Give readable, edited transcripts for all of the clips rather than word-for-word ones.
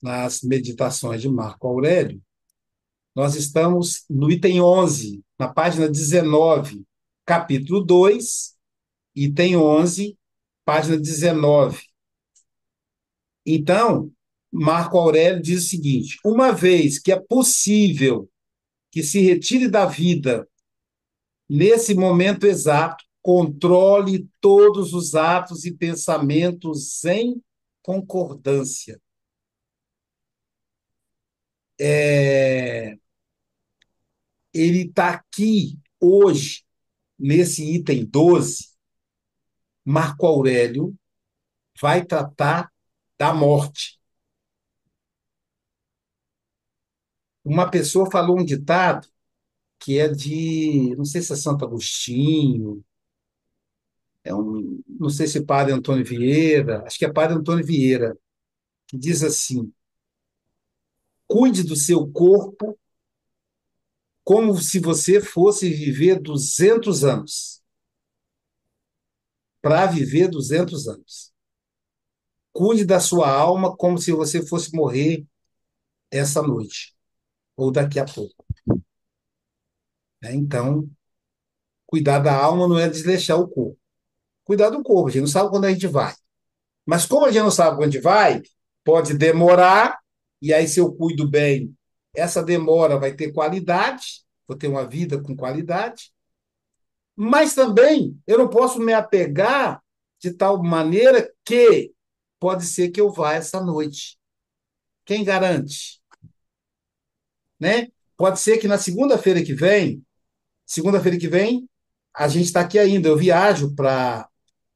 nas meditações de Marco Aurélio. Nós estamos no item 11, na página 19, capítulo 2, item 11, página 19. Então, Marco Aurélio diz o seguinte: uma vez que é possível que se retire da vida nesse momento exato, controle todos os atos e pensamentos em concordância. É, ele está aqui hoje, nesse item 12, Marco Aurélio vai tratar da morte. Uma pessoa falou um ditado que é de, não sei se é Santo Agostinho, não sei se é Padre Antônio Vieira, acho que é Padre Antônio Vieira, que diz assim: cuide do seu corpo como se você fosse viver 200 anos, para viver 200 anos. Cuide da sua alma como se você fosse morrer essa noite, ou daqui a pouco. Então, cuidar da alma não é desleixar o corpo. Cuidar do corpo, a gente não sabe quando a gente vai. Mas como a gente não sabe quando a gente vai, pode demorar, e aí se eu cuido bem, essa demora vai ter qualidade, vou ter uma vida com qualidade, mas também eu não posso me apegar de tal maneira que pode ser que eu vá essa noite. Quem garante? Né? Pode ser que na segunda-feira que vem, a gente está aqui ainda. Eu viajo para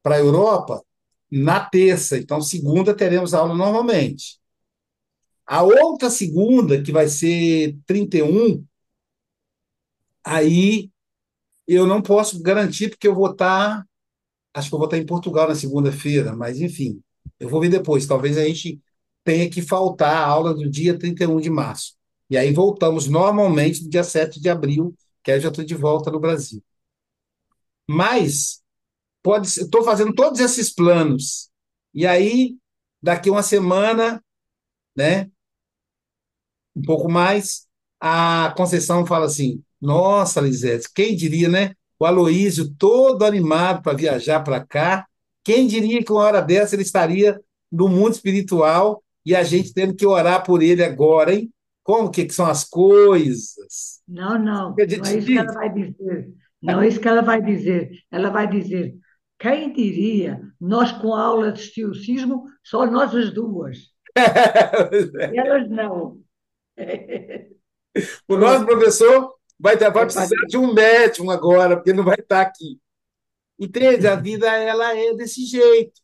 a Europa na terça, então segunda teremos aula normalmente. A outra segunda, que vai ser 31, aí eu não posso garantir, porque eu vou estar, acho que eu vou estar em Portugal na segunda-feira, mas enfim, eu vou ver depois. Talvez a gente tenha que faltar a aula do dia 31 de março. E aí voltamos normalmente no dia 7 de abril, que aí eu já estou de volta no Brasil. Mas estou fazendo todos esses planos. E aí, daqui uma semana, né, um pouco mais, a Conceição fala assim: nossa, Lisete, quem diria, né? O Aloísio todo animado para viajar para cá. Quem diria que uma hora dessa ele estaria no mundo espiritual e a gente tendo que orar por ele agora, hein? Como que são as coisas? Não, não, não é Acredite isso que ela nisso? vai dizer. Não é isso que ela vai dizer. Ela vai dizer: quem diria, nós com a aula de estoicismo, só nós as duas. Elas não. O nosso Pronto, professor vai é para precisar de um médium agora, porque não vai estar aqui. Entende? A vida ela é desse jeito.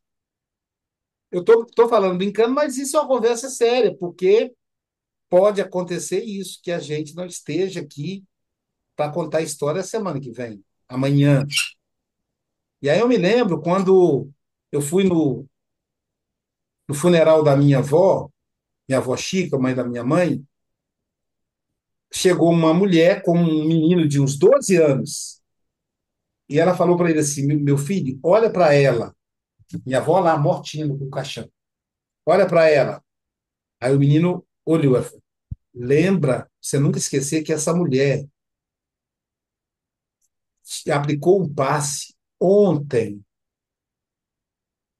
Eu estou falando brincando, mas isso é uma conversa séria, porque pode acontecer isso, que a gente não esteja aqui para contar a história semana que vem, amanhã. E aí eu me lembro quando eu fui no funeral da minha avó Chica, mãe da minha mãe, chegou uma mulher com um menino de uns 12 anos, e ela falou para ele assim: meu filho, olha para ela. Minha avó lá, mortinha no caixão. Olha para ela. Aí o menino olhou. Lembra, você nunca esquecer que essa mulher aplicou um passe ontem.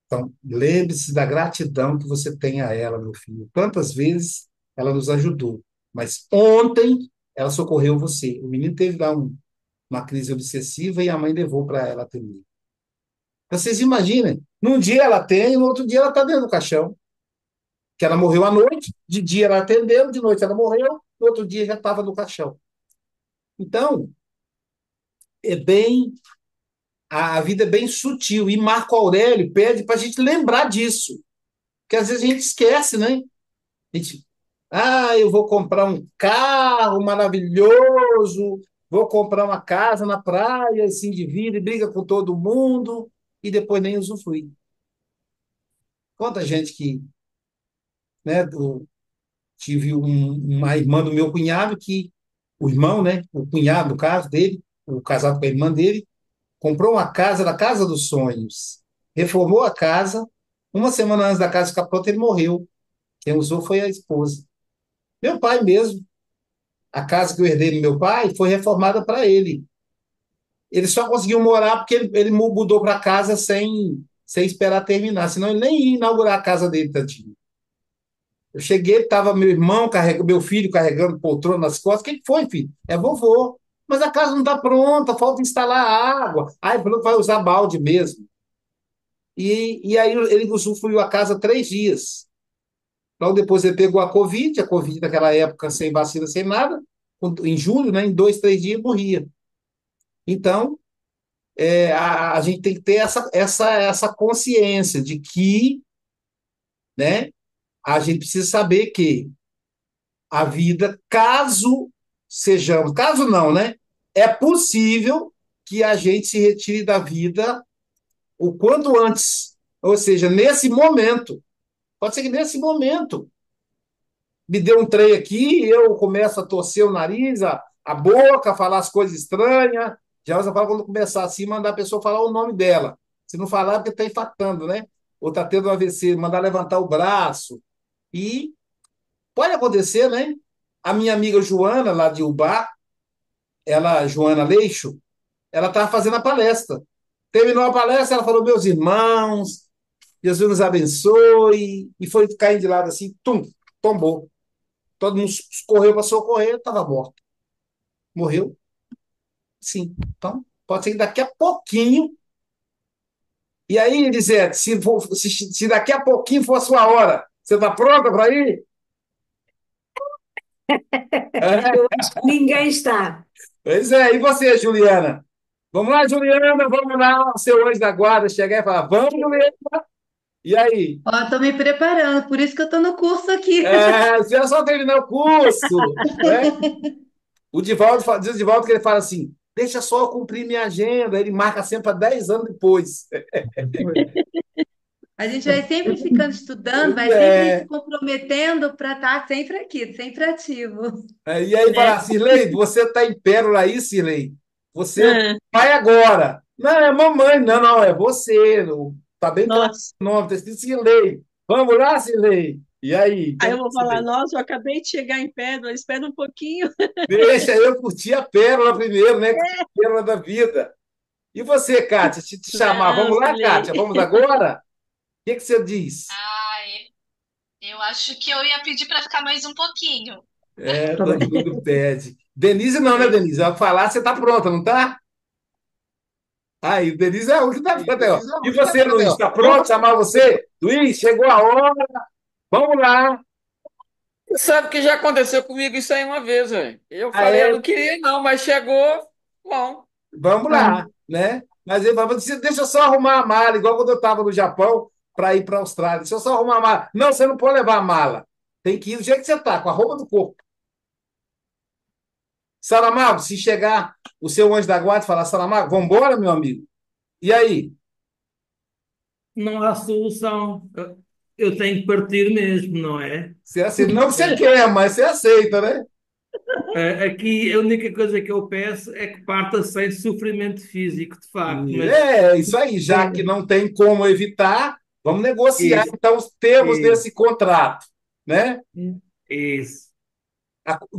Então, lembre-se da gratidão que você tem a ela, meu filho. Quantas vezes ela nos ajudou, mas ontem ela socorreu você. O menino teve lá uma crise obsessiva e a mãe levou para ela atender. Vocês imaginem, num dia ela tem, no outro dia ela está dentro do caixão. Que ela morreu à noite, de dia ela atendeu, de noite ela morreu, no outro dia já estava no caixão. Então, é bem a vida é bem sutil. E Marco Aurélio pede para a gente lembrar disso. Porque às vezes a gente esquece, né? A gente, eu vou comprar um carro maravilhoso, vou comprar uma casa na praia, assim, de vida, e briga com todo mundo, e depois nem usufrui. Quanta gente que, né, tive uma irmã do meu cunhado que, o irmão, né, o cunhado, no caso dele, o casado com a irmã dele, comprou uma casa na casa dos sonhos, reformou a casa, Uma semana antes da casa ficar pronta, ele morreu. Quem usou foi a esposa. Meu pai mesmo. A casa que eu herdei do meu pai foi reformada para ele. Ele só conseguiu morar porque ele mudou para casa sem esperar terminar, senão ele nem ia inaugurar a casa dele, tadinho. Eu cheguei, estava meu irmão, meu filho carregando poltrona nas costas. O que foi, filho? É vovô. Mas a casa não está pronta, falta instalar água. Aí falou que vai usar balde mesmo. E aí ele usufruiu a casa 3 dias. Logo depois ele pegou a Covid naquela época sem vacina, sem nada, em julho, né, em 2, 3 dias morria. Então, a gente tem que ter essa consciência de que, né, a gente precisa saber que a vida, caso não, né, é possível que a gente se retire da vida o quanto antes, ou seja, nesse momento. Pode ser que nesse momento me dê um trem aqui, eu começo a torcer o nariz, a boca, a falar as coisas estranhas. Já usa para quando começar assim, mandar a pessoa falar o nome dela. Se não falar, é porque está infartando, né? Ou está tendo um AVC, mandar levantar o braço. E pode acontecer, né? A minha amiga Joana, lá de Ubá, Joana Leixo, ela estava fazendo a palestra. Terminou a palestra, ela falou: meus irmãos, Jesus nos abençoe. E foi caindo de lado assim, tum, tombou. Todo mundo correu para socorrer, estava morto. Morreu, sim. Então, pode ser que daqui a pouquinho. E aí, Elisete, se daqui a pouquinho for a sua hora, você está pronta para ir? É, Eu acho que ninguém está. pois é, e você, Juliana? Vamos lá, Juliana, vamos lá. O seu anjo da guarda chegar e falar: vamos, Juliana. E aí? Ó, tô me preparando, por isso que eu tô no curso aqui. Você é só terminar o curso, né? Diz o Divaldo que ele fala assim: deixa só eu cumprir minha agenda. Ele marca sempre para 10 anos depois. A gente vai sempre ficando estudando, vai sempre se É, comprometendo para estar sempre aqui, sempre ativo. e aí É. fala: Cirlei, você está em pérola aí, Cirlei? Você Ah, vai agora. Não, é mamãe. Não, não, é você. Tá bem claro nossa. o nome, está escrito Cirlei. Vamos lá, Cirlei. E aí, Aí como eu é vou que você falar, vê? nossa, eu acabei de chegar em Pérola, espera um pouquinho. Deixa eu curtir a pérola primeiro, né? Curtir a pérola da vida. E você, Kátia, se te chamar, Não, vamos lá, Silei. Kátia? Vamos agora? O que você diz? Ai, eu acho que eu ia pedir para ficar mais um pouquinho. Tá Todo bem. mundo pede. Denise não, né, Denise? Vai falar, você tá pronta, não tá? Aí, Denise é o que tá pronta. Aí, ó. E você, Luiz, está pronto? Chamar você? Luiz, chegou a hora. Vamos lá. Você sabe que já aconteceu comigo isso aí uma vez, velho. Eu Ah, falei, eu é? não queria não, mas chegou, bom. Vamos Ah, lá, né? Mas ele falou, deixa eu só arrumar a mala, igual quando eu estava no Japão para ir para a Austrália. Deixa eu só arrumar a mala. Não, você não pode levar a mala. Tem que ir do jeito que você tá, com a roupa do corpo. Saramago, se chegar o seu anjo da guarda e falar, Saramago, vamos embora, meu amigo. E aí? Não há solução. Eu tenho que partir mesmo, não é? Você aceita? Não que você É, quer, mas você aceita, né? Aqui a única coisa que eu peço é que parta sem sofrimento físico, de facto, mas É isso aí, já que é, não tem como evitar, vamos negociar isso, então os termos isso, desse contrato, né? isso.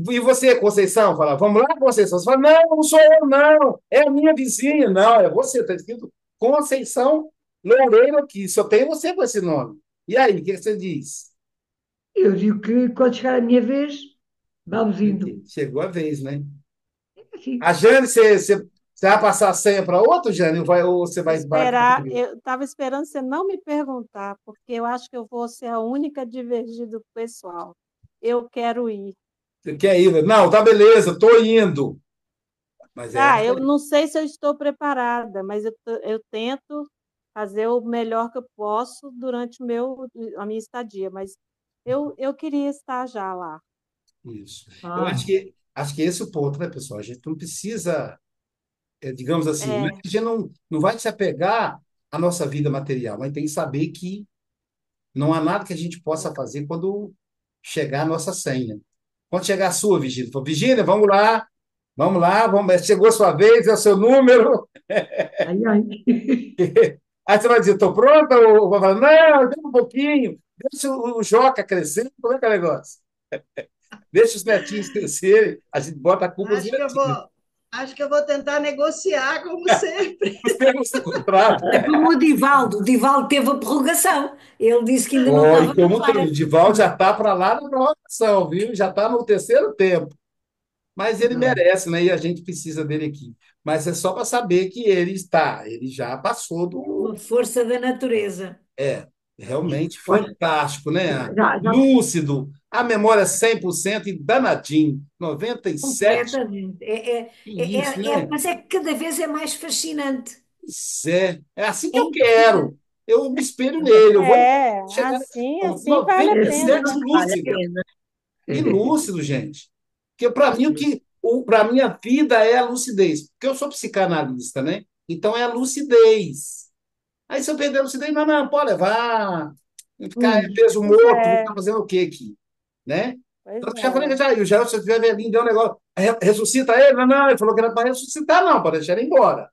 E você, Conceição, fala, vamos lá, Conceição. Você fala, não, não sou eu, não, é a minha vizinha. Não, é você, está escrito Conceição Loureiro aqui, só tem você com esse nome. E aí, o que você diz? eu digo que quando chegar a minha vez, vamos indo. Chegou a vez, né? Assim, A Jane, você vai passar a senha para outro, Jane, ou você vai bater Esperar, comigo? eu estava esperando você não me perguntar, porque eu acho que eu vou ser a única divergida do pessoal. Eu quero ir. Você quer ir? Não, tá beleza, estou indo. Mas é. Ah, eu não sei se eu estou preparada, mas eu tento fazer o melhor que eu posso durante a minha estadia, mas eu queria estar já lá. Isso. Eu ah, acho que esse é o ponto, né, pessoal? A gente não precisa, digamos assim, né? É, A gente não vai se apegar à nossa vida material, mas tem que saber que não há nada que a gente possa fazer quando chegar a nossa senha. Quando chegar a sua, Virgínia, fala, Virgínia, vamos lá, chegou a sua vez, é o seu número. ai, ai. Aí você vai dizer, estou pronta? Ou vai falar, não, deixa um pouquinho, deixa o Joca crescer, como é que é o negócio? Deixa os netinhos crescerem, a gente bota a culpa nos Acho que eu netinhos. vou, acho que eu vou tentar negociar, como sempre. Nós temos o contrato. É como o Divaldo teve a prorrogação. Ele disse que ainda não Oh, e estava na como o hora. Divaldo já está para lá na prorrogação, viu? Já está no terceiro tempo. Mas ele merece, né? E a gente precisa dele aqui. Mas é só para saber que ele já passou do. Uma força da natureza. É, realmente Pois, fantástico, né? já Lúcido, a memória 100% e danadinho, 97. Completamente. Que isso, né? Mas é que cada vez é mais fascinante. Isso é assim que É eu impressionante. quero. Eu me espelho nele, eu vou É, chegar nesse ponto. assim vale a esse pena. 97 não vale a lúcido. pena. E lúcido, gente. Porque para mim, para minha vida é a lucidez. Porque eu sou psicanalista, né? Então é a lucidez. Aí se eu perder a lucidez, não, não, pode levar. Ficar peso Pois morto, vou é, ficar fazendo o quê aqui? Né? pois Então, eu já falei, é. já, e o Geraldo, se eu estiver velhinho, deu um negócio, ressuscita ele? Não, não, ele falou que era para ressuscitar, não, para deixar ele embora.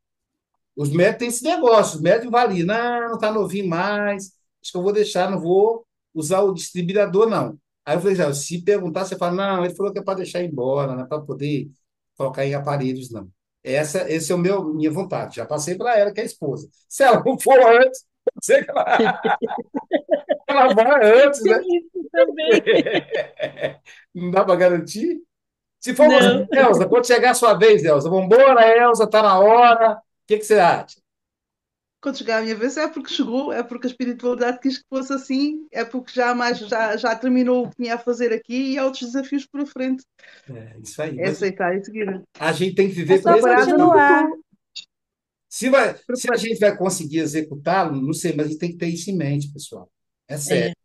Os médicos têm esse negócio, os médicos validam, não, tá novinho mais, acho que eu vou deixar, não vou usar o distribuidor, não. Aí eu falei, já, se perguntar, você fala, não, ele falou que é para deixar embora, não é para poder colocar em aparelhos, não. Esse é minha vontade. Já passei para ela, que é a esposa. Se ela não for antes, eu sei que ela vai antes, né? Tem isso também. Não dá para garantir? Se for você, Não. Elza, quando chegar a sua vez, Elza, vamos embora, Elza, tá na hora. O que você acha? Quando chegar a minha vez é porque chegou, é porque a espiritualidade quis que fosse assim, é porque já terminou o que tinha a fazer aqui e há outros desafios pela frente. É isso aí. É Mas aceitar e seguir. a gente tem que É viver com só esse Preparada nunca desafio. continuar. estou. Se a gente vai conseguir executá-lo, não sei, mas a gente tem que ter isso em mente, pessoal. É É. sério,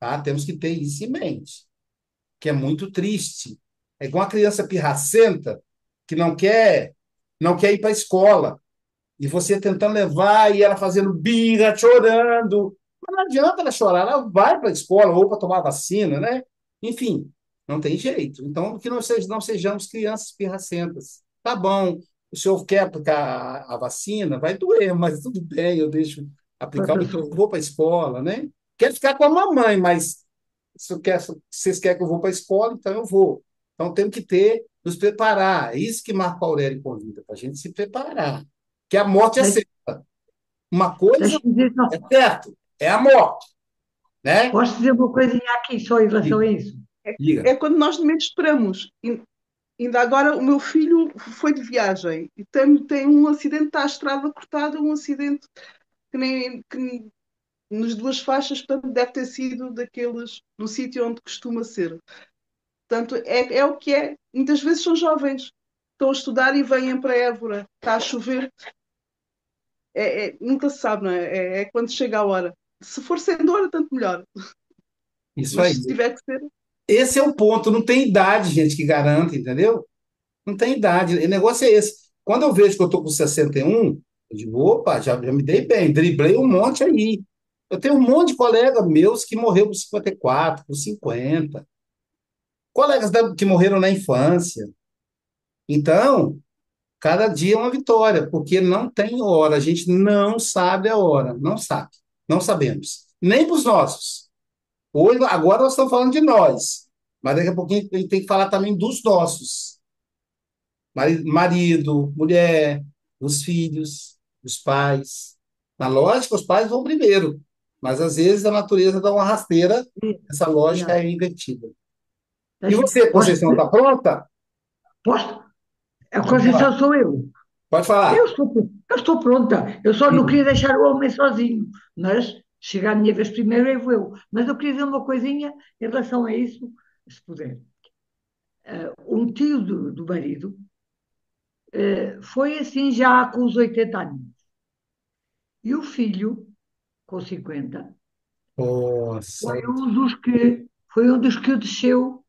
tá? Temos que ter isso em mente, que é muito triste. É igual uma criança pirracenta que não quer ir para a escola. E você tentando levar e ela fazendo birra, chorando. Mas não adianta ela chorar, ela vai para a escola ou para tomar vacina, né? Enfim, não tem jeito. Então, que não sejamos crianças pirracentas. Tá bom, o senhor quer aplicar a vacina? Vai doer, mas tudo bem, eu deixo aplicar, então eu vou para a escola, né? Quero ficar com a mamãe, mas se vocês querem que eu vou para a escola, então eu vou. Então, temos que nos preparar. É isso que Marco Aurélio convida, para a gente se preparar. Que a morte é Deixa- certa. Uma coisa Deixa-me dizer é só, certo, é a morte, né? posso dizer uma coisinha aqui só em relação a Diga, isso? diga. É quando nós menos esperamos. Ainda agora o meu filho foi de viagem e tem um acidente, está a estrada cortada, um acidente que nas duas faixas, portanto, deve ter sido daqueles no sítio onde costuma ser. Portanto, é o que é. Muitas vezes são jovens, estão a estudar e vêm para Évora, está a chover, nunca se sabe, não é? É quando chega a hora. Se for sem dor, tanto melhor. Isso Mas aí. se tiver que ser, Esse é o ponto. Não tem idade, gente, que garanta, entendeu? Não tem idade. O negócio é esse. Quando eu vejo que eu estou com 61, eu digo, opa, já me dei bem, driblei um monte aí. Eu tenho um monte de colegas meus que morreram com 54, com 50. Colegas que morreram na infância. Então, cada dia é uma vitória, porque não tem hora, a gente não sabe a hora, não sabe, não sabemos. Nem para os nossos. Hoje, agora nós estamos falando de nós, mas daqui a pouquinho a gente tem que falar também dos nossos. Marido, mulher, os filhos, os pais. Na lógica, os pais vão primeiro, mas às vezes a natureza dá uma rasteira, essa lógica é invertida. E você, Posso, Conceição, está pronta? posso? A Pode falar. Conceição sou eu. Pode falar. Eu estou pronta. Eu só não queria deixar o homem sozinho, mas chegar a minha vez primeiro eu vou. Mas eu queria dizer uma coisinha em relação a isso, se puder. Um tio do marido foi assim já com os 80 anos. E o filho, com 50, Nossa, foi um dos que o desceu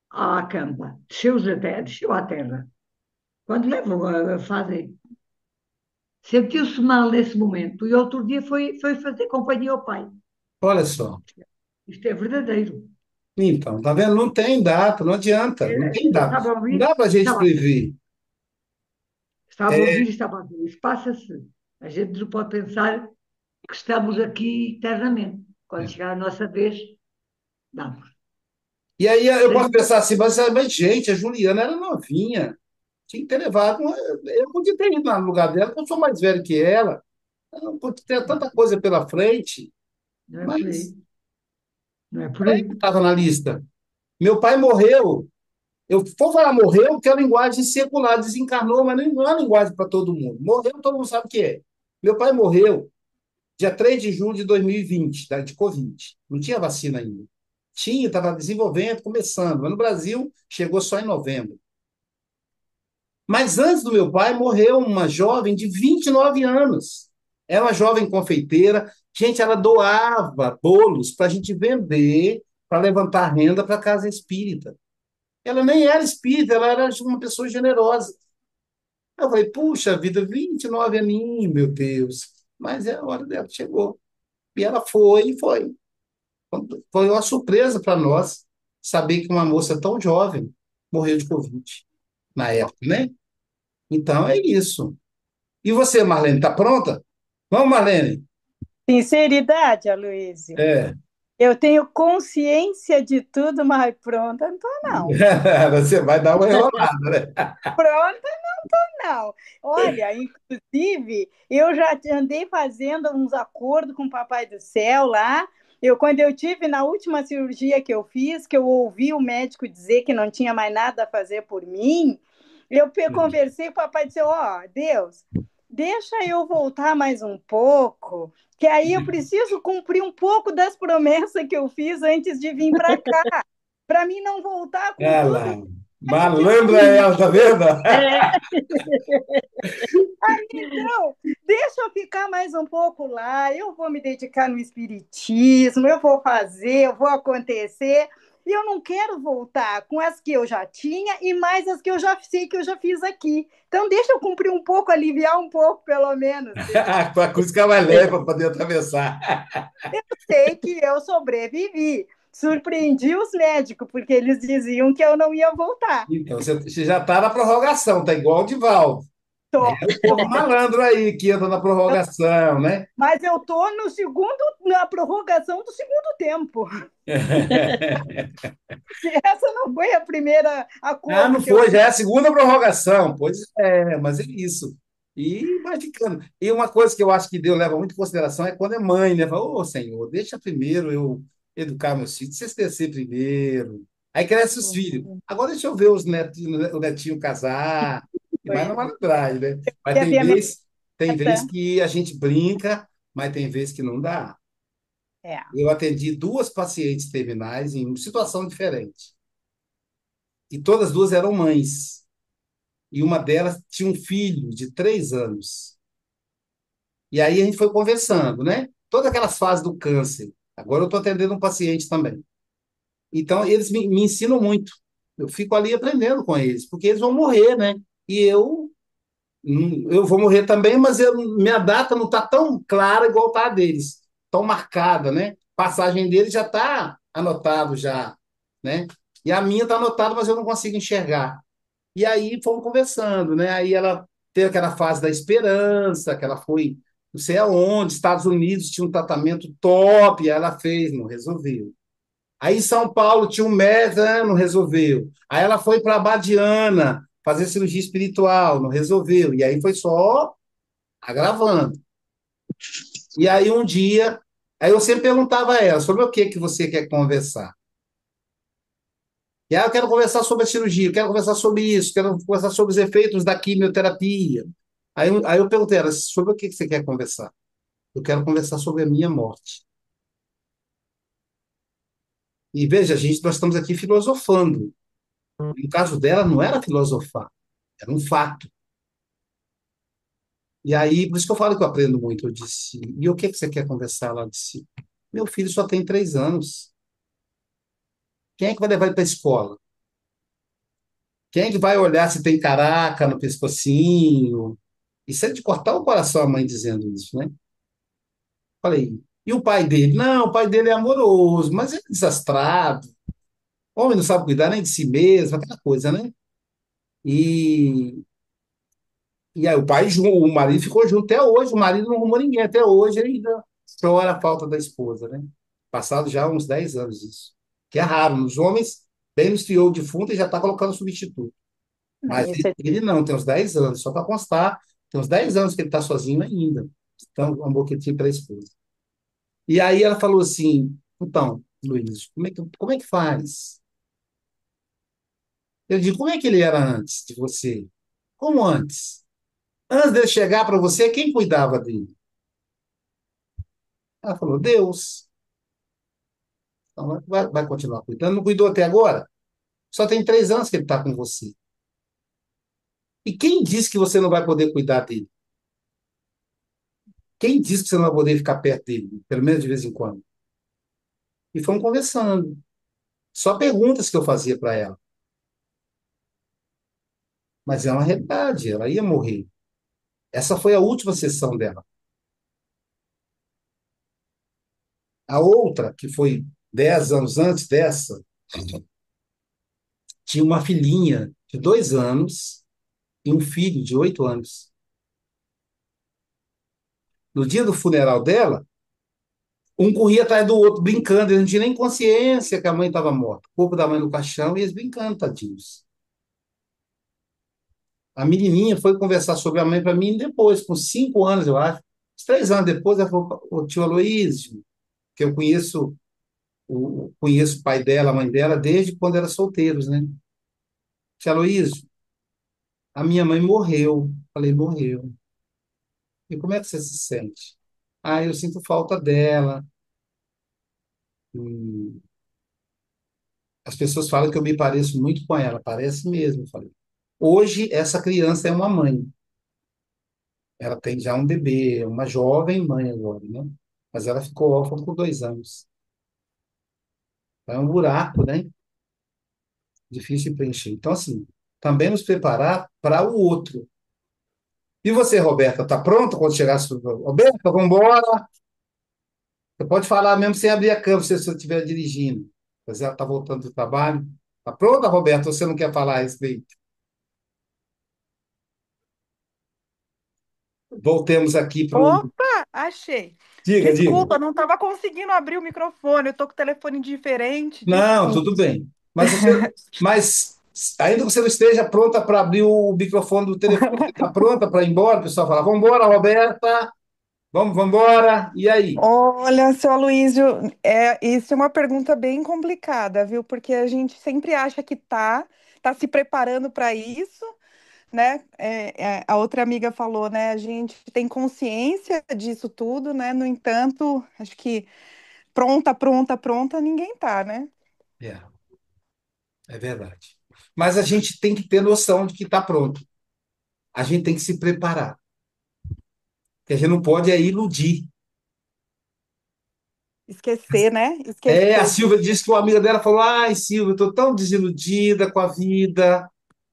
à campa. Desceu à terra. Quando levam, fazem. Sentiu-se mal nesse momento e outro dia foi fazer companhia ao pai. olha só. Isto é verdadeiro. Então, tá vendo? Não tem data, não adianta, não tem Eu data. estava a Não ouvir, dá para a gente estava, prever. estava a ouvir e estava a ver. Isso passa-se. A gente não pode pensar que estamos aqui eternamente. Quando É. chegar a nossa vez, damos. E aí eu posso Sem- pensar assim, mas gente, a Juliana era novinha. Tinha que ter levado. Eu podia ter ido no lugar dela, porque eu sou mais velho que ela. Eu podia ter tanta coisa pela frente, Não é por mas aí. Não é por era aí que aí. estava na lista. Meu pai morreu. Eu vou falar morreu, que é a linguagem secular, desencarnou, mas não é uma linguagem para todo mundo. Morreu, todo mundo sabe o que é. Meu pai morreu dia 3 de julho de 2020, de Covid. Não tinha vacina ainda. Tinha, estava desenvolvendo, começando, mas no Brasil chegou só em novembro. Mas antes do meu pai, morreu uma jovem de 29 anos. Era uma jovem confeiteira. Gente, ela doava bolos para a gente vender, para levantar renda para a casa espírita. Ela nem era espírita, ela era uma pessoa generosa. Eu falei, puxa vida, 29 aninhos, meu Deus. Mas é a hora dela, chegou. E ela foi, e foi. Foi uma surpresa para nós saber que uma moça tão jovem morreu de Covid na época, né? Então é isso. E você, Marlene, está pronta? Vamos, Marlene. Sinceridade, Aloysio. É. Eu tenho consciência de tudo, mas pronta não tô, não. Você vai dar uma enrolada, né? Pronta não. Olha, inclusive, eu já andei fazendo uns acordos com o Papai do Céu lá. Quando eu tive na última cirurgia que eu fiz, que eu ouvi o médico dizer que não tinha mais nada a fazer por mim, conversei com o Papai do Céu, ó, Deus, deixa eu voltar mais um pouco, que aí eu preciso cumprir um pouco das promessas que eu fiz antes de vir para cá, para mim não voltar com Olha tudo lá. que eu Malandra é ela, tá vendo? Então, deixa eu ficar mais um pouco lá. Eu vou me dedicar no espiritismo, eu vou fazer, eu vou acontecer. E eu não quero voltar com as que eu já tinha e mais as que eu já sei que eu já fiz aqui. Então, deixa eu cumprir um pouco, aliviar um pouco, pelo menos. Com a cruz ficar mais leve para poder atravessar. Sei que eu sobrevivi. Surpreendi os médicos, porque eles diziam que eu não ia voltar. Então, você já está na prorrogação, tá igual o Divaldo. É Tô. o povo malandro aí que anda na prorrogação, né? Mas eu tô na prorrogação do segundo tempo. Essa não foi a primeira Ah, acordo não que eu foi, já fiz. é a segunda prorrogação. Pois é, mas é isso. E vai ficando. E uma coisa que eu acho que Deus leva muito em consideração é quando é mãe, né? Fala, ô Senhor, deixa primeiro eu educar meus filhos, vocês crescer primeiro. Aí cresce os filhos. Agora deixa eu ver o netinho casar. E vai na Pois malandragem, né? Mas quer ver a minha tem vez neta? que a gente brinca, mas tem vez que não dá. É. Eu atendi duas pacientes terminais em uma situação diferente. E todas duas eram mães. E uma delas tinha um filho de 3 anos. E aí a gente foi conversando, né? Todas aquelas fases do câncer. Agora eu estou atendendo um paciente também. Então, eles me ensinam muito. Eu fico ali aprendendo com eles, porque eles vão morrer, né? E eu vou morrer também, mas minha data não está tão clara igual está a deles. Tão marcada, né? Passagem deles já está anotado já, né? E a minha está anotada, mas eu não consigo enxergar. E aí fomos conversando, né? Aí ela teve aquela fase da esperança, que ela foi não sei aonde, Estados Unidos tinha um tratamento top, aí ela fez, não resolveu. Aí em São Paulo tinha um médico, não resolveu. Aí ela foi para a Badiana fazer cirurgia espiritual, não resolveu. E aí foi só agravando. E aí um dia, aí eu sempre perguntava a ela sobre o que que você quer conversar. E aí eu quero conversar sobre a cirurgia, eu quero conversar sobre isso, quero conversar sobre os efeitos da quimioterapia. Aí eu perguntei a ela, sobre o que que você quer conversar? Eu quero conversar sobre a minha morte. E veja, gente, nós estamos aqui filosofando. No caso dela, não era filosofar, era um fato. E aí, por isso que eu falo que eu aprendo muito. Eu disse, e o que que você quer conversar? Ela disse, meu filho só tem 3 anos. Quem é que vai levar ele para a escola? Quem é que vai olhar se tem caraca no pescocinho? Isso é de cortar o coração a mãe dizendo isso, né? Falei, e o pai dele? Não, o pai dele é amoroso, mas é desastrado. Homem não sabe cuidar nem de si mesmo, aquela coisa, né? E, e aí o marido ficou junto até hoje, o marido não arrumou ninguém, até hoje ainda chora a falta da esposa, né? Passado já uns 10 anos isso. Que é raro. Nos homens, bem no CEO defunto, ele já está colocando substituto. Não, Mas isso é ele não, tem uns 10 anos, só para constar, tem uns 10 anos que ele está sozinho ainda. Então, um boquetinho para a esposa. E aí ela falou assim, então, Luiz, como é que faz? Eu digo, como é que ele era antes de você? Como antes? Antes dele chegar para você, quem cuidava dele? Ela falou, Deus. Então, vai continuar cuidando. Não cuidou até agora? Só tem 3 anos que ele está com você. E quem disse que você não vai poder cuidar dele? Quem disse que você não vai poder ficar perto dele? Pelo menos de vez em quando. E fomos conversando. Só perguntas que eu fazia para ela. Mas é uma realidade, ela ia morrer. Essa foi a última sessão dela. A outra, que foi 10 anos antes dessa, tinha uma filhinha de 2 anos e um filho de 8 anos. No dia do funeral dela, um corria atrás do outro, brincando. Eles não tinham nem consciência que a mãe estava morta. O corpo da mãe no caixão e eles brincando, tadinhos. A menininha foi conversar sobre a mãe para mim depois, com 5 anos, eu acho. Uns 3 anos depois, ela falou, o tio Aloysio, que eu conheço o pai dela, a mãe dela, desde quando eram solteiros, né? Tio Aloysio, a minha mãe morreu. Falei, morreu. E como é que você se sente? Ah, eu sinto falta dela. E as pessoas falam que eu me pareço muito com ela. Parece mesmo, eu falei. Hoje, essa criança é uma mãe. Ela tem já um bebê, uma jovem mãe agora, né? Mas ela ficou órfã com 2 anos. É um buraco, né? Difícil de preencher. Então, assim, também nos preparar para o outro. E você, Roberta, tá pronta quando chegar? Roberta, vamos embora. Você pode falar mesmo sem abrir a câmera, se você estiver dirigindo. Mas ela está voltando do trabalho. Tá pronta, Roberta? Ou você não quer falar a respeito? Voltemos aqui para o. Opa, achei. Diga, diga. Desculpa, não estava conseguindo abrir o microfone. Eu tô com o telefone diferente. Não, Desculpa. tudo bem. Mas ainda que você não esteja pronta para abrir o microfone do telefone, você está pronta para ir embora? O pessoal fala, vamos embora, Roberta. Vamos embora. E aí? Olha, seu Aloysio, isso é uma pergunta bem complicada, viu? Porque a gente sempre acha que tá se preparando para isso, né? A outra amiga falou, né? A gente tem consciência disso tudo, né? No entanto, acho que pronta, pronta, pronta, ninguém tá, né? É, é verdade. Mas a gente tem que ter noção de que está pronto. A gente tem que se preparar. Que a gente não pode iludir. Esquecer, né? A Esquecer Silvia disso. disse que uma amiga dela falou: Ai, Silvia, eu estou tão desiludida com a vida.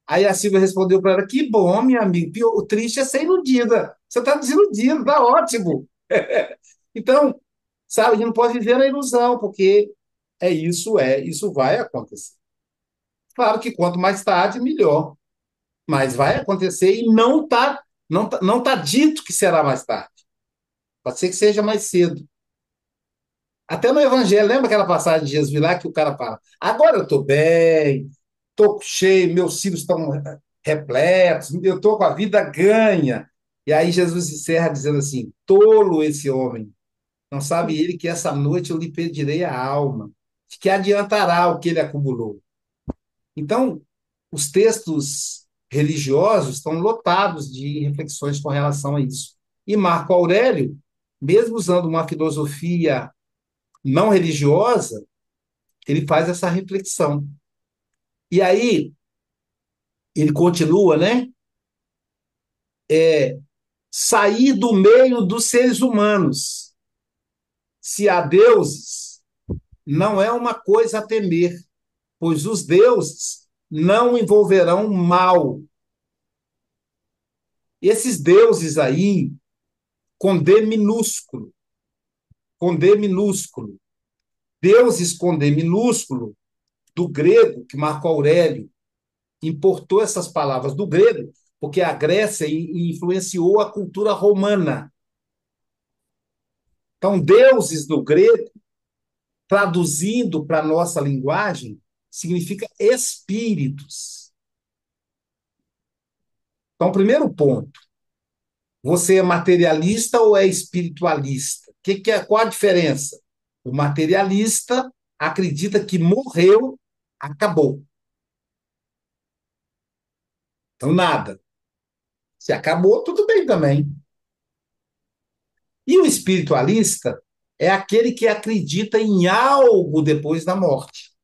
Aí a Silvia respondeu para ela: Que bom, minha amiga. O triste é ser iludida. Você está desiludido, está ótimo. Então, sabe, a gente não pode viver na ilusão, porque isso vai acontecer. Claro que quanto mais tarde, melhor. Mas vai acontecer e não tá dito que será mais tarde. Pode ser que seja mais cedo. Até no Evangelho, lembra aquela passagem de Jesus lá que o cara fala: Agora eu estou bem, estou cheio, meus cílios estão repletos, eu estou com a vida ganha. E aí Jesus encerra dizendo assim: Tolo esse homem, não sabe ele que essa noite eu lhe pedirei a alma, de que adiantará o que ele acumulou. Então, os textos religiosos estão lotados de reflexões com relação a isso. E Marco Aurélio, mesmo usando uma filosofia não religiosa, ele faz essa reflexão. E aí, ele continua, né? Sair do meio dos seres humanos. Se há deuses, não é uma coisa a temer, pois os deuses não envolverão mal. Esses deuses aí, com D minúsculo, com D minúsculo, deuses com D minúsculo, do grego, que Marco Aurélio importou essas palavras do grego, porque a Grécia influenciou a cultura romana. Então, deuses no grego, traduzindo para a nossa linguagem, significa espíritos. Então, primeiro ponto, você é materialista ou é espiritualista? Qual a diferença? O materialista acredita que morreu, acabou. Então, nada. Se acabou, tudo bem também. E o espiritualista é aquele que acredita em algo depois da morte.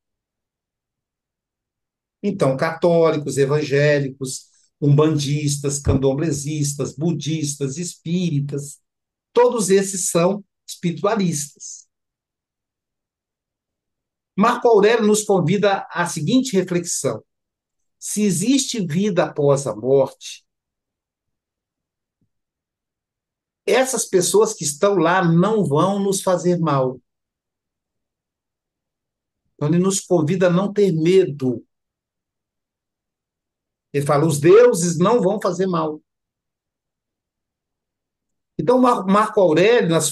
Então, católicos, evangélicos, umbandistas, candomblesistas, budistas, espíritas, todos esses são espiritualistas. Marco Aurélio nos convida à seguinte reflexão: se existe vida após a morte, essas pessoas que estão lá não vão nos fazer mal. Então, ele nos convida a não ter medo. Ele fala, os deuses não vão fazer mal. Então, Marco Aurélio, nas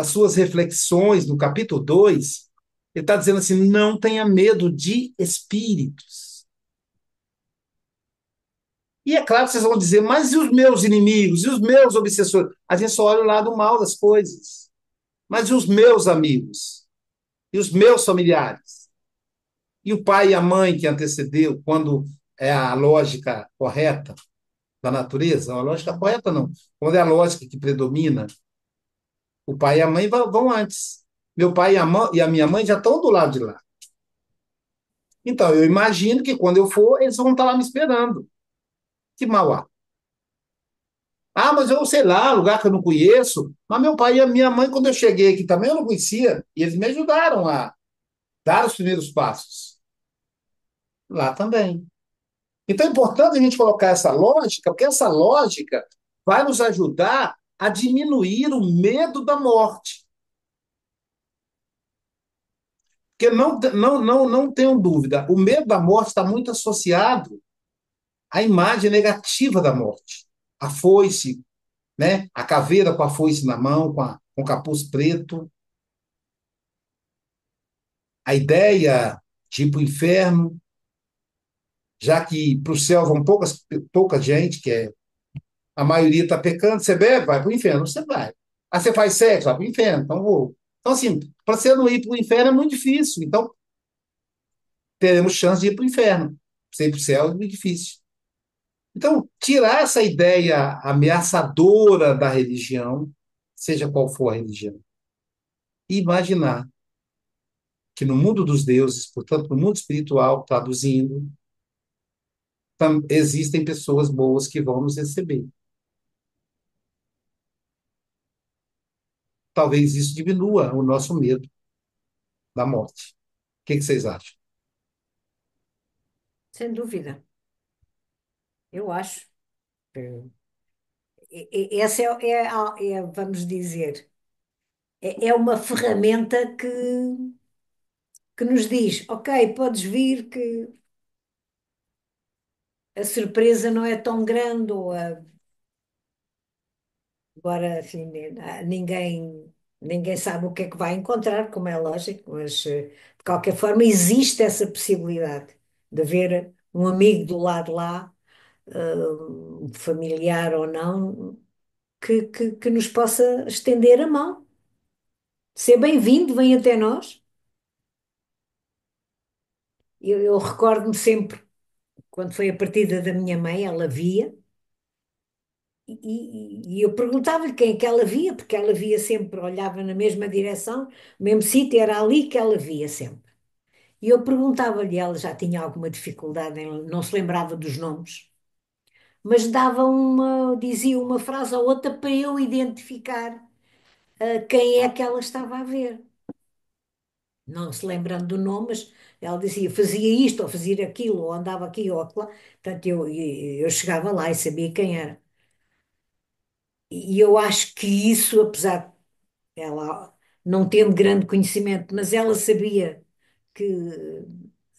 suas reflexões, no capítulo 2, ele está dizendo assim, não tenha medo de espíritos. E é claro que vocês vão dizer, mas e os meus inimigos? E os meus obsessores? A gente só olha o lado mal das coisas. Mas e os meus amigos? E os meus familiares? E o pai e a mãe que antecedeu, quando é a lógica correta da natureza? A lógica correta não. Quando é a lógica que predomina, o pai e a mãe vão antes. Meu pai e a minha mãe já estão do lado de lá. Então, eu imagino que quando eu for, eles vão estar lá me esperando. Que mal há. Ah, mas eu sei lá, lugar que eu não conheço. Mas meu pai e a minha mãe, quando eu cheguei aqui também, eu não conhecia. E eles me ajudaram a dar os primeiros passos. Lá também. Então é importante a gente colocar essa lógica, porque essa lógica vai nos ajudar a diminuir o medo da morte. Porque não tenham dúvida, o medo da morte está muito associado à imagem negativa da morte. A foice, né? A caveira com a foice na mão, com o capuz preto. A ideia de ir para o inferno, já que para o céu vão pouca gente, a maioria está pecando, você bebe, vai para o inferno, você vai. Aí você faz sexo, vai para o inferno, então vou. Então, assim, para você não ir para o inferno é muito difícil. Então, teremos chance de ir para o inferno. Você ir para o céu é muito difícil. Então, tirar essa ideia ameaçadora da religião, seja qual for a religião, e imaginar que no mundo dos deuses, portanto, no mundo espiritual, traduzindo, existem pessoas boas que vão nos receber. Talvez isso diminua o nosso medo da morte. O que vocês acham? Sem dúvida. Eu acho. Essa vamos dizer, é uma ferramenta que nos diz, ok, podes vir que a surpresa não é tão grande, agora assim, ninguém sabe o que é que vai encontrar, como é lógico, mas de qualquer forma existe essa possibilidade de haver um amigo do lado lá, um familiar ou não, que nos possa estender a mão. Ser bem-vindo, vem até nós. Eu recordo-me sempre, quando foi a partida da minha mãe, ela via, e eu perguntava-lhe quem é que ela via, porque ela via sempre, olhava na mesma direção, no mesmo sítio, era ali que ela via sempre. E eu perguntava-lhe, ela já tinha alguma dificuldade, não se lembrava dos nomes, mas dizia uma frase ou outra para eu identificar quem é que ela estava a ver. Não se lembrando do nome, mas ela dizia, fazia isto, ou fazia aquilo, ou andava aqui, ou lá. Portanto, eu chegava lá e sabia quem era. E eu acho que isso, apesar de ela não tendo grande conhecimento, mas ela sabia que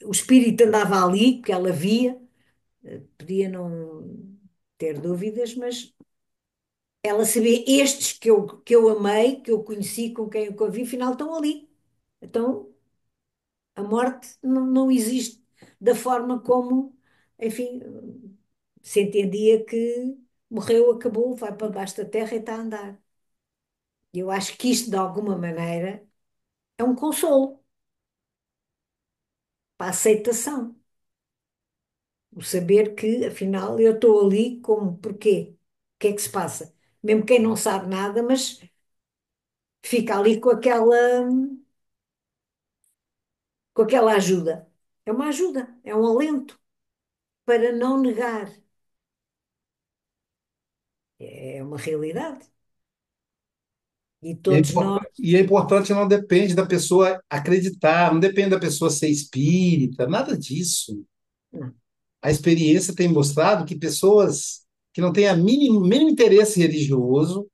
o espírito andava ali, que ela via, podia não ter dúvidas, mas ela sabia, estes que eu amei, que eu conheci, com quem eu convivi, afinal estão ali. Então, a morte não existe da forma como, enfim, se entendia que morreu, acabou, vai para baixo da terra e está a andar. Eu acho que isto, de alguma maneira, é um consolo para a aceitação. O saber que, afinal, eu estou ali como porquê? O que é que se passa? Mesmo quem não sabe nada, mas fica ali com aquela ajuda. É uma ajuda, é um alento para não negar. É uma realidade. E E é todos nós. e é importante, não depende da pessoa acreditar, não depende da pessoa ser espírita, nada disso. Não, A experiência tem mostrado que pessoas que não têm a mínimo interesse religioso,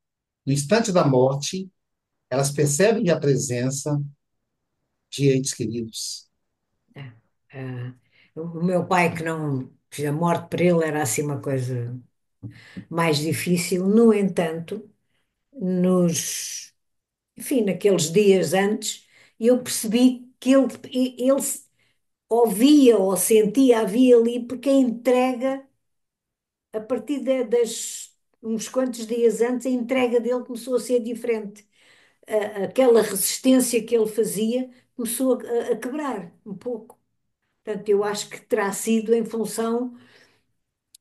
no instante da morte, elas percebem a presença de entes queridos. é. O meu pai, que não. Que a morte para ele era assim uma coisa mais difícil, no entanto, enfim, naqueles dias antes, eu percebi que ele ouvia ou sentia, havia ali, porque a entrega, a partir uns quantos dias antes, a entrega dele começou a ser diferente. Aquela resistência que ele fazia começou a quebrar um pouco. Portanto, eu acho que terá sido em função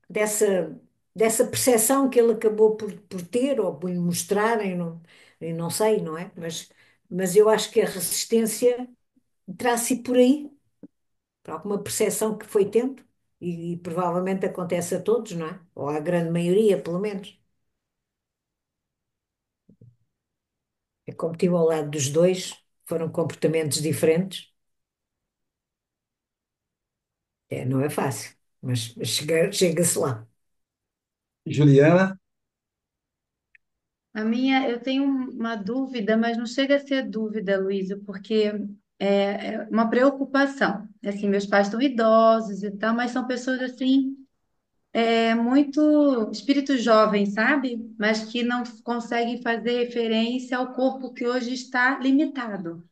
dessa percepção que ele acabou por ter ou por lhe mostrarem, não, eu não sei, não é? Mas eu acho que a resistência terá sido por aí, por alguma percepção que foi tendo, e provavelmente acontece a todos, não é? Ou à grande maioria, pelo menos. É como estive ao lado dos dois, foram comportamentos diferentes. Não é fácil, mas chega-se lá. Juliana, Eu tenho uma dúvida, mas não chega a ser dúvida, Luísa, porque é uma preocupação. Assim, meus pais estão idosos e tal, mas são pessoas assim, muito espírito jovem, sabe? Mas que não conseguem fazer referência ao corpo que hoje está limitado.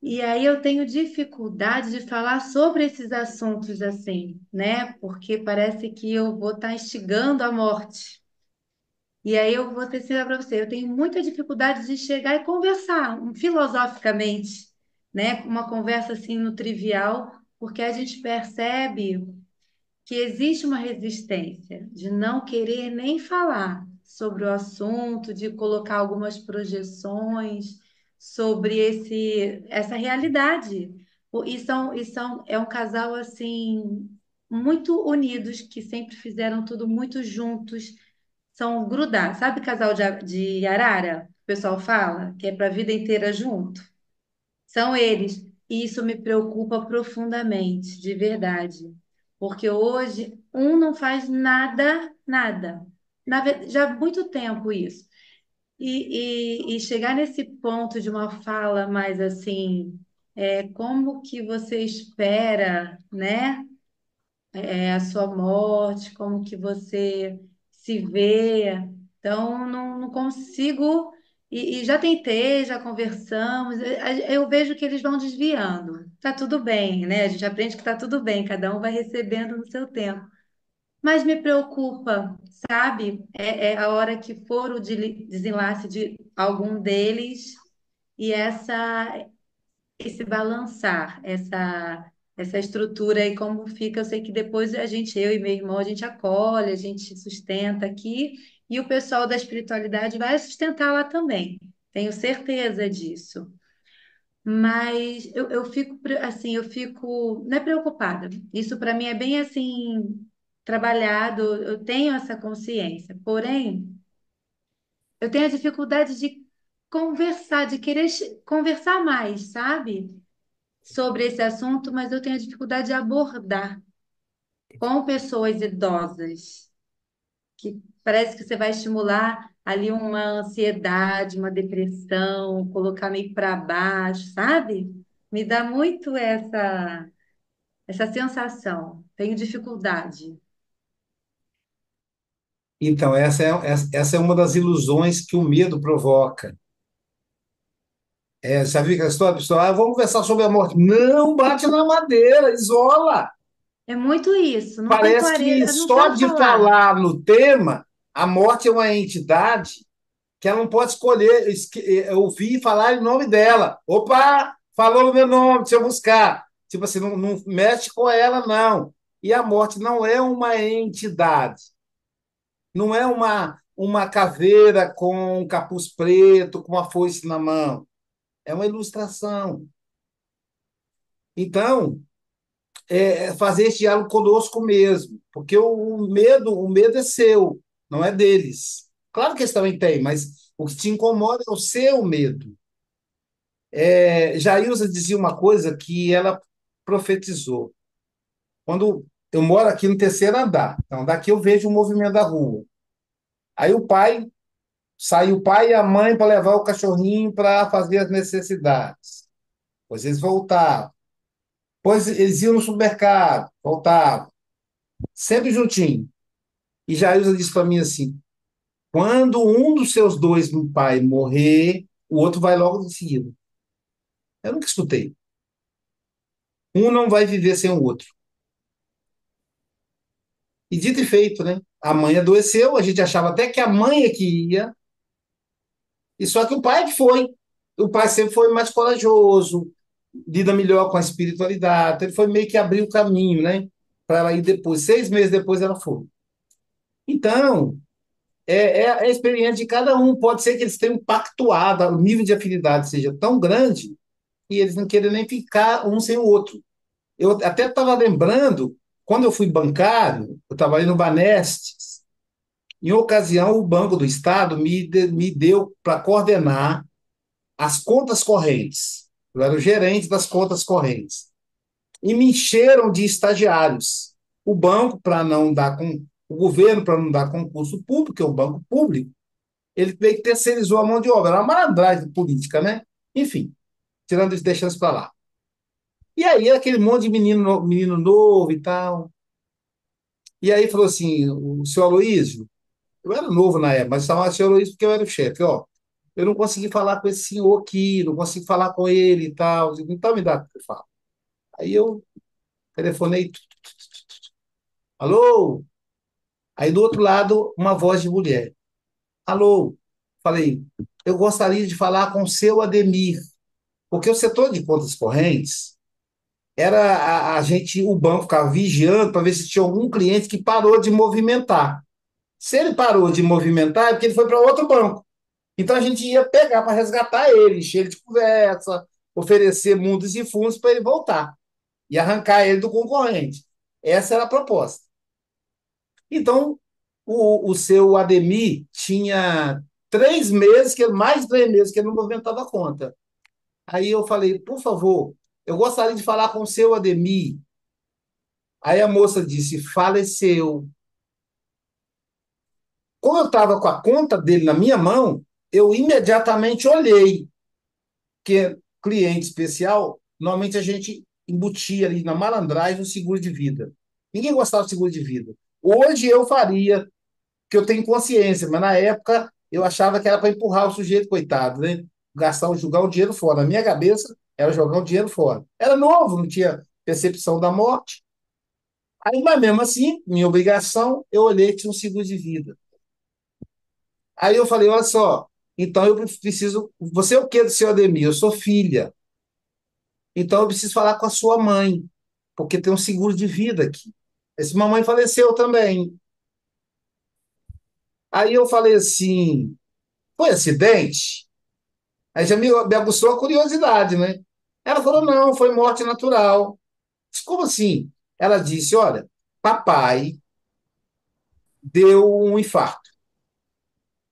E aí eu tenho dificuldade de falar sobre esses assuntos assim, né? Porque parece que eu vou estar instigando a morte. E aí eu vou ser sincera para você, eu tenho muita dificuldade de chegar e conversar filosoficamente, né? Uma conversa assim no trivial, porque a gente percebe que existe uma resistência de não querer nem falar sobre o assunto, de colocar algumas projeções sobre essa realidade. É um casal assim muito unidos que sempre fizeram tudo muito juntos, são grudados. Sabe casal de arara? O pessoal fala que é para a vida inteira junto. São eles. E isso me preocupa profundamente, de verdade. Porque hoje um não faz nada, nada. Já há muito tempo isso. E chegar nesse ponto de uma fala mais assim, como que você espera, né? A sua morte, como que você se vê. Então, não consigo. E já tentei, já conversamos. Eu vejo que eles vão desviando. Tá tudo bem, né? A gente aprende que tá tudo bem, cada um vai recebendo no seu tempo. Mas me preocupa, sabe? É a hora que for o desenlace de algum deles e esse balançar, essa estrutura aí como fica. Eu sei que depois eu e meu irmão, a gente acolhe, a gente sustenta aqui, e o pessoal da espiritualidade vai sustentar lá também. Tenho certeza disso. Mas eu fico assim, não é preocupada. Isso para mim é bem assim trabalhado, eu tenho essa consciência. Porém, eu tenho a dificuldade de conversar, de querer conversar mais, sabe? Sobre esse assunto, mas eu tenho a dificuldade de abordar com pessoas idosas, que parece que você vai estimular ali uma ansiedade, uma depressão, colocar meio para baixo, sabe? Me dá muito essa sensação. Tenho dificuldade. Então, essa é uma das ilusões que o medo provoca. Já viu aquela história, pessoal? Vamos conversar sobre a morte. Não bate na madeira, isola. É muito isso, não tem Parece que clareza, não só sabe de falar. falar no tema, a morte é uma entidade que ela não pode escolher, ouvir e falar em nome dela. Opa, falou o meu nome, deixa eu buscar. Tipo assim, não mexe com ela, não. E a morte não é uma entidade, não é uma caveira com um capuz preto, com uma foice na mão. É uma ilustração. Então, fazer esse diálogo conosco mesmo, porque o medo é seu, não é deles. Claro que eles também têm, mas o que te incomoda é o seu medo. Jailza dizia uma coisa que ela profetizou. Quando eu moro aqui no terceiro andar, então daqui eu vejo o movimento da rua. Aí sai o pai e a mãe para levar o cachorrinho para fazer as necessidades. Depois eles voltavam. Depois eles iam no supermercado, voltavam. Sempre juntinho. E Jailza disse para mim assim: quando um dos seus dois pai morrer, o outro vai logo em seguida. Eu nunca escutei. Um não vai viver sem o outro. E dito e feito, né? A mãe adoeceu, a gente achava até que a mãe é que ia, e só que o pai é que foi. O pai sempre foi mais corajoso, lida melhor com a espiritualidade, então ele foi meio que abrir o caminho, né? Para ela ir depois. 6 meses depois ela foi. Então, é a experiência de cada um. Pode ser que eles tenham pactuado, o nível de afinidade seja tão grande, e eles não querem nem ficar um sem o outro. Eu até estava lembrando, quando eu fui bancário, eu trabalhei no Banestes. Em ocasião, o Banco do Estado me deu para coordenar as contas correntes. Eu era o gerente das contas correntes. E me encheram de estagiários. O banco, para não dar com. O governo, para não dar concurso público, que é um banco público, ele meio que terceirizou a mão de obra. Era uma malandragem política, né? Enfim, tirando isso, deixando isso para lá. E aí, aquele monte de menino novo e tal. E aí falou assim: o senhor Aloysio, eu era novo na época, mas chamava senhor Aloysio porque eu era o chefe, ó. Eu não consegui falar com esse senhor aqui, não consegui falar com ele e tal. Eu digo, então me dá que eu falo. Aí eu telefonei, alô? Aí do outro lado, uma voz de mulher. Alô? Falei, eu gostaria de falar com o seu Ademir, porque o setor de contas correntes era o banco ficava vigiando para ver se tinha algum cliente que parou de movimentar. Se ele parou de movimentar, é porque ele foi para outro banco. Então a gente ia pegar para resgatar ele, encher ele de conversa, oferecer mundos e fundos para ele voltar e arrancar ele do concorrente. Essa era a proposta. Então, o seu Ademir tinha 3 meses, mais de 3 meses, que ele não movimentava a conta. Aí eu falei, por favor, eu gostaria de falar com o seu Ademir. Aí a moça disse, faleceu. Como eu estava com a conta dele na minha mão, eu imediatamente olhei, que cliente especial, normalmente a gente embutia ali na malandragem o seguro de vida. Ninguém gostava de seguro de vida. Hoje eu faria, que eu tenho consciência, mas na época eu achava que era para empurrar o sujeito, coitado, né? Jogar o dinheiro fora. Na minha cabeça, era jogar o dinheiro fora. Era novo, não tinha percepção da morte. Aí, mas mesmo assim, minha obrigação, eu olhei que tinha um seguro de vida. Aí eu falei, olha só, então eu preciso. Você é o quê do seu Ademir? Eu sou filha. Então eu preciso falar com a sua mãe, porque tem um seguro de vida aqui. Esse mamãe faleceu também. Aí eu falei assim, foi acidente? Aí já me aguçou a curiosidade, né? Ela falou, não, foi morte natural. Disse, como assim? Ela disse, olha, papai deu um infarto.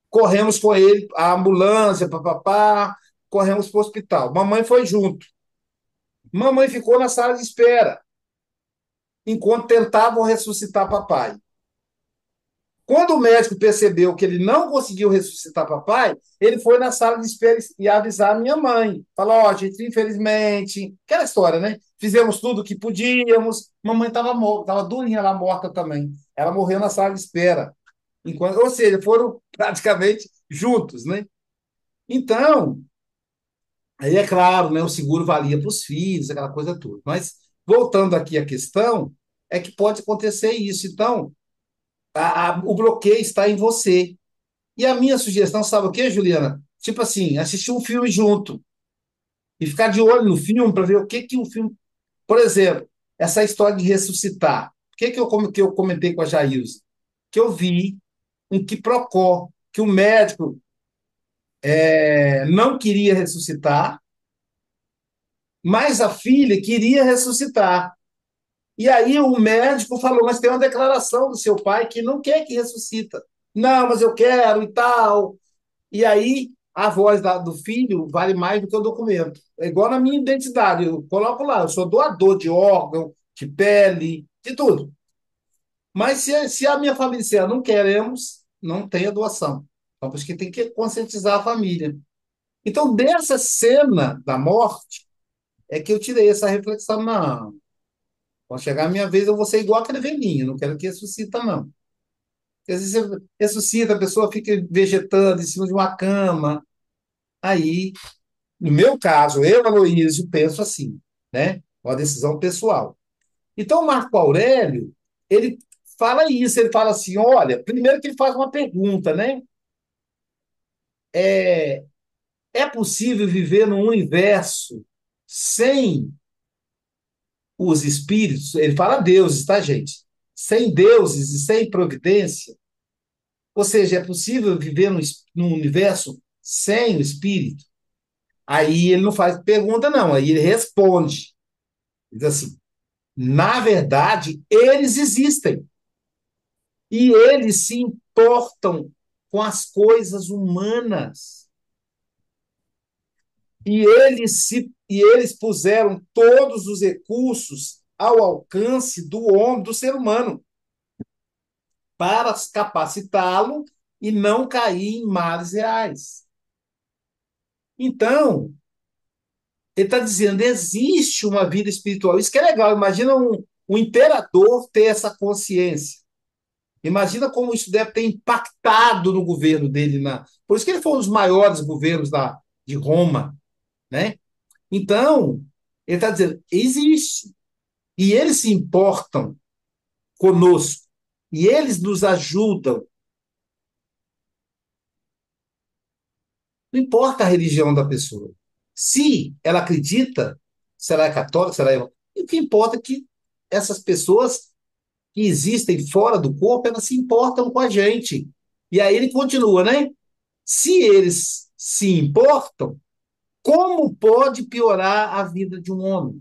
Corremos com ele, a ambulância, papapá, corremos para o hospital. Mamãe foi junto. Mamãe ficou na sala de espera, enquanto tentavam ressuscitar papai. Quando o médico percebeu que ele não conseguiu ressuscitar papai, ele foi na sala de espera e avisar a minha mãe. Falou, ó, gente, infelizmente, aquela história, né? Fizemos tudo o que podíamos. Mamãe estava morta, estava durinha lá morta também. Ela morreu na sala de espera. Ou seja, foram praticamente juntos, né? Então, aí é claro, né, o seguro valia para os filhos, aquela coisa toda. Mas, voltando aqui à questão, é que pode acontecer isso. Então, o bloqueio está em você. E a minha sugestão, sabe o quê, Juliana? Tipo assim, assistir um filme junto e ficar de olho no filme para ver o que que o filme. Por exemplo, essa história de ressuscitar. O que que eu comentei com a Jailson? Que eu vi um quiprocó, que o médico não queria ressuscitar, mas a filha queria ressuscitar. E aí o médico falou, mas tem uma declaração do seu pai que não quer que ressuscita. Não, mas eu quero e tal. E aí a voz do filho vale mais do que o documento. É igual na minha identidade. Eu coloco lá, eu sou doador de órgão, de pele, de tudo. Mas se a minha família disser, não queremos, não tem a doação. Então, por isso que tem que conscientizar a família. Então, dessa cena da morte, é que eu tirei essa reflexão. Não, quando chegar a minha vez, eu vou ser igual aquele velhinho, não quero que ressuscita, não. Porque às vezes você ressuscita, a pessoa fica vegetando em cima de uma cama. Aí, no meu caso, eu, Aloysio, penso assim, né? Uma decisão pessoal. Então, o Marco Aurélio, ele fala isso, ele fala assim, olha, primeiro que ele faz uma pergunta, né? É, é possível viver num universo sem os espíritos? Ele fala deuses, tá, gente? Sem deuses e sem providência? Ou seja, é possível viver num universo sem o espírito? Aí ele não faz pergunta, não, aí ele responde. Ele diz assim, na verdade, eles existem. E eles se importam com as coisas humanas. E eles puseram todos os recursos ao alcance do homem, do ser humano, para capacitá-lo e não cair em males reais. Então, ele está dizendo, existe uma vida espiritual. Isso que é legal. Imagina um imperador ter essa consciência. Imagina como isso deve ter impactado no governo dele. Por isso que ele foi um dos maiores governos de Roma, né? Então, ele está dizendo, existe. E eles se importam conosco. E eles nos ajudam. Não importa a religião da pessoa. Se ela acredita, se ela é católica, se ela é... O que importa é que essas pessoas que existem fora do corpo, elas se importam com a gente. E aí ele continua, né? Se eles se importam, como pode piorar a vida de um homem?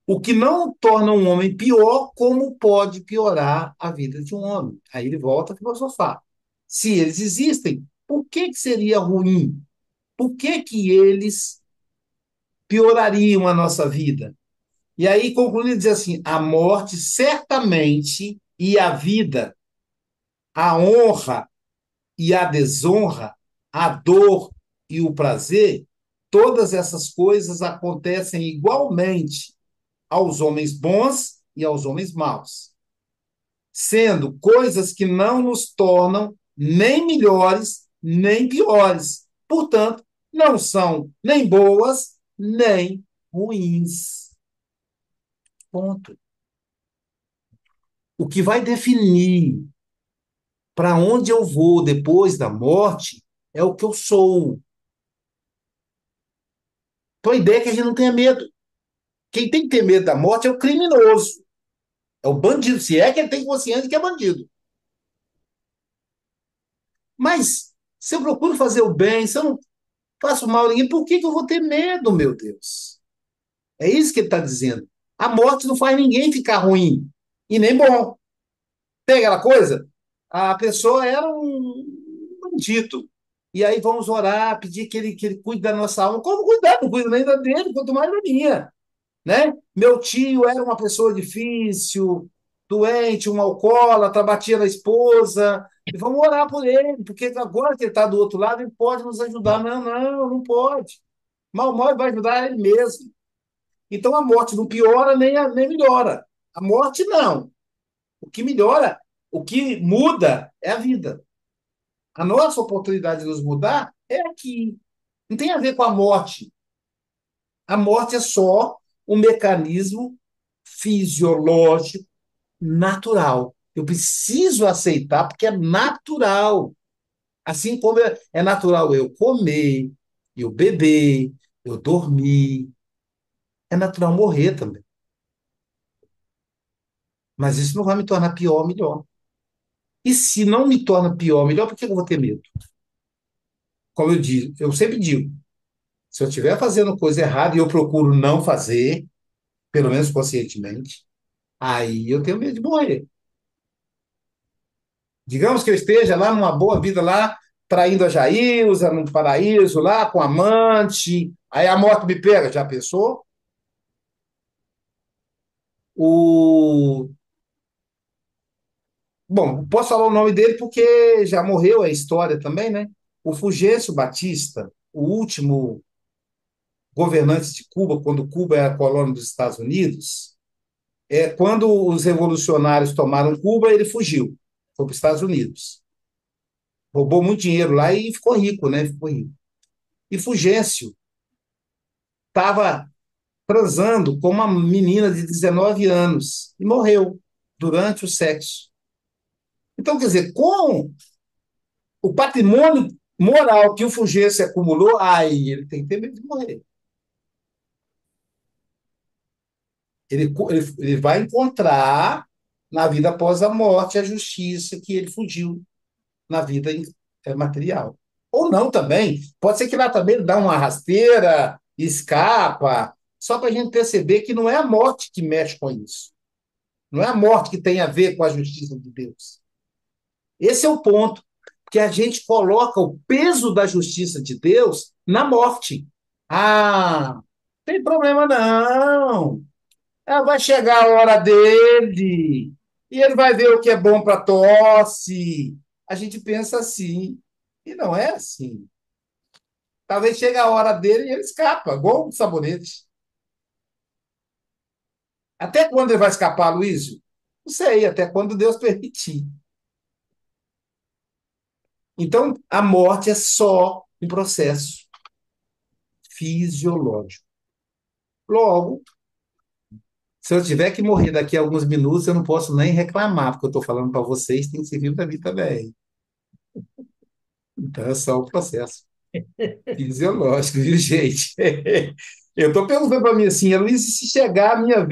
O que não torna um homem pior, como pode piorar a vida de um homem? Aí ele volta a filosofar. Se eles existem, por que seria ruim? Por que eles piorariam a nossa vida? E aí, concluindo, diz assim: a morte certamente e a vida, a honra e a desonra, a dor e o prazer, todas essas coisas acontecem igualmente aos homens bons e aos homens maus, sendo coisas que não nos tornam nem melhores nem piores. Portanto, não são nem boas nem ruins. Ponto. O que vai definir para onde eu vou depois da morte é o que eu sou. Então a ideia é que a gente não tenha medo. Quem tem que ter medo da morte é o criminoso, é o bandido, se é que ele tem consciência de que é bandido. Mas se eu procuro fazer o bem, se eu não faço mal a ninguém, por que eu vou ter medo, meu Deus? É isso que ele está dizendo. A morte não faz ninguém ficar ruim e nem bom. Tem aquela coisa? A pessoa era um bandido. E aí vamos orar, pedir que ele cuide da nossa alma. Como cuidar? Não cuida nem da dele, quanto mais da minha. Né? Meu tio era uma pessoa difícil, doente, um alcoólatra, batia na esposa. E vamos orar por ele, porque agora que ele está do outro lado, ele pode nos ajudar. Não, não, não pode. Mal ele vai ajudar ele mesmo. Então a morte não piora nem melhora. A morte não. O que melhora O que muda é a vida. A nossa oportunidade de nos mudar é aqui. Não tem a ver com a morte. A morte é só um mecanismo fisiológico natural. Eu preciso aceitar porque é natural. Assim como é natural eu comer, eu beber, eu dormir. É natural morrer também. Mas isso não vai me tornar pior ou melhor. E se não me torna pior ou melhor, por que eu vou ter medo? Como eu digo, eu sempre digo, se eu estiver fazendo coisa errada e eu procuro não fazer, pelo menos conscientemente, aí eu tenho medo de morrer. Digamos que eu esteja lá numa boa vida lá, traindo a Jailza, num paraíso lá, com amante, aí a morte me pega. Já pensou? O... Bom, posso falar o nome dele porque já morreu a história também, né? O Fulgêncio Batista, o último governante de Cuba, quando Cuba era colônia dos Estados Unidos, quando os revolucionários tomaram Cuba, ele fugiu, foi para os Estados Unidos. Roubou muito dinheiro lá e ficou rico, né? Ficou rico. E Fulgêncio estava transando com uma menina de 19 anos e morreu durante o sexo. Então, quer dizer, com o patrimônio moral que o Fulgêncio acumulou, aí ele tem que ter medo de morrer. Ele vai encontrar na vida após a morte a justiça que ele fugiu na vida material. Ou não também. Pode ser que lá também ele dá uma rasteira, escapa, só para a gente perceber que não é a morte que mexe com isso. Não é a morte que tem a ver com a justiça de Deus. Esse é o ponto, que a gente coloca o peso da justiça de Deus na morte. Ah, não tem problema não. Vai chegar a hora dele e ele vai ver o que é bom para tosse. A gente pensa assim, e não é assim. Talvez chegue a hora dele e ele escapa, igual um sabonete. Até quando ele vai escapar, Luísio? Não sei, até quando Deus permitir. Então, a morte é só um processo fisiológico. Logo, se eu tiver que morrer daqui a alguns minutos, eu não posso nem reclamar, porque eu estou falando para vocês, tem que servir para mim também. Então, é só o processo fisiológico, viu, gente? Eu estou perguntando para mim assim, Luiz, se chegar a minha